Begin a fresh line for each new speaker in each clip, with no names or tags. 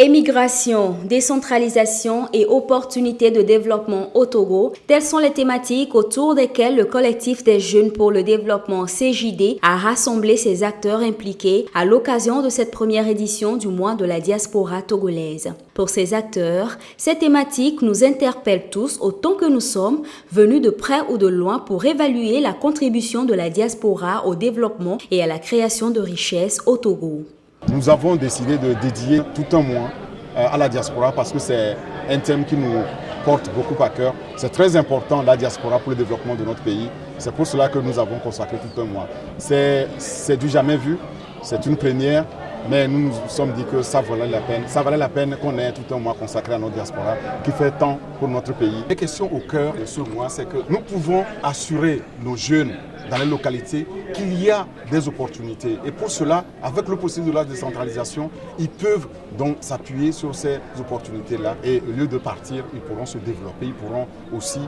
Émigration, décentralisation et opportunités de développement au Togo, telles sont les thématiques autour desquelles le collectif des jeunes pour le développement CJD a rassemblé ses acteurs impliqués à l'occasion de cette première édition du mois de la diaspora togolaise. Pour ces acteurs, ces thématiques nous interpellent tous autant que nous sommes venus de près ou de loin pour évaluer la contribution de la diaspora au développement et à la création de richesses au Togo.
Nous avons décidé de dédier tout un mois à la diaspora parce que c'est un thème qui nous porte beaucoup à cœur. C'est très important la diaspora pour le développement de notre pays. C'est pour cela que nous avons consacré tout un mois. C'est du jamais vu, c'est une première, mais nous nous sommes dit que ça valait la peine. Ça valait la peine qu'on ait tout un mois consacré à notre diaspora qui fait tant pour notre pays. La question au cœur de ce mois, c'est que nous pouvons assurer nos jeunes dans les localités qu'il y a des opportunités. Et pour cela, avec le processus de la décentralisation, ils peuvent donc s'appuyer sur ces opportunités-là. Et au lieu de partir, ils pourront se développer, ils pourront aussi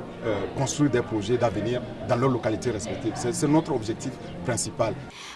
construire des projets d'avenir dans leurs localités respectives. C'est notre objectif principal.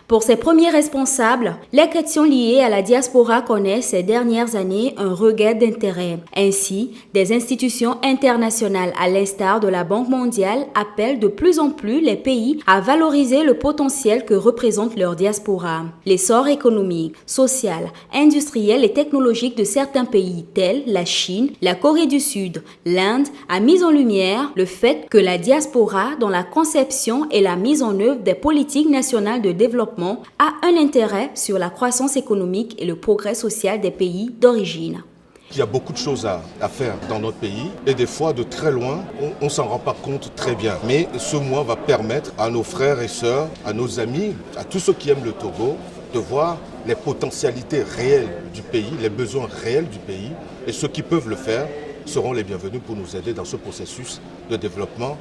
Pour ces premiers responsables, les questions liées à la diaspora connaissent ces dernières années un regain d'intérêt. Ainsi, des institutions internationales à l'instar de la Banque mondiale appellent de plus en plus les pays à valoriser le potentiel que représente leur diaspora. L'essor économique, social, industriel et technologique de certains pays tels la Chine, la Corée du Sud, l'Inde a mis en lumière le fait que la diaspora, dans la conception et la mise en œuvre des politiques nationales de développement, a un intérêt sur la croissance économique et le progrès social des pays d'origine.
Il y a beaucoup de choses à faire dans notre pays et des fois de très loin, on ne s'en rend pas compte très bien. Mais ce mois va permettre à nos frères et sœurs, à nos amis, à tous ceux qui aiment le Togo, de voir les potentialités réelles du pays, les besoins réels du pays. Et ceux qui peuvent le faire seront les bienvenus pour nous aider dans ce processus de développement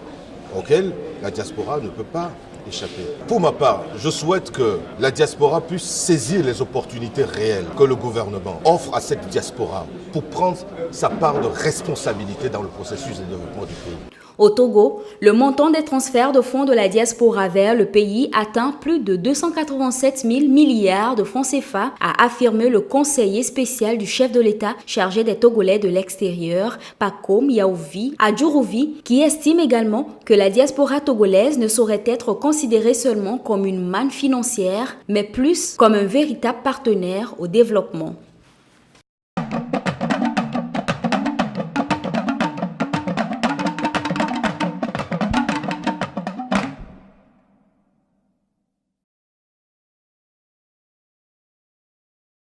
auquel la diaspora ne peut pas échapper. Pour ma part, je souhaite que la diaspora puisse saisir les opportunités réelles que le gouvernement offre à cette diaspora pour prendre sa part de responsabilité dans le processus de développement du pays.
Au Togo, le montant des transferts de fonds de la diaspora vers le pays atteint plus de 287 000 milliards de francs CFA, a affirmé le conseiller spécial du chef de l'État chargé des Togolais de l'extérieur, Pakom Yaouvi Adjourouvi, qui estime également que la diaspora togolaise ne saurait être considérée seulement comme une manne financière, mais plus comme un véritable partenaire au développement.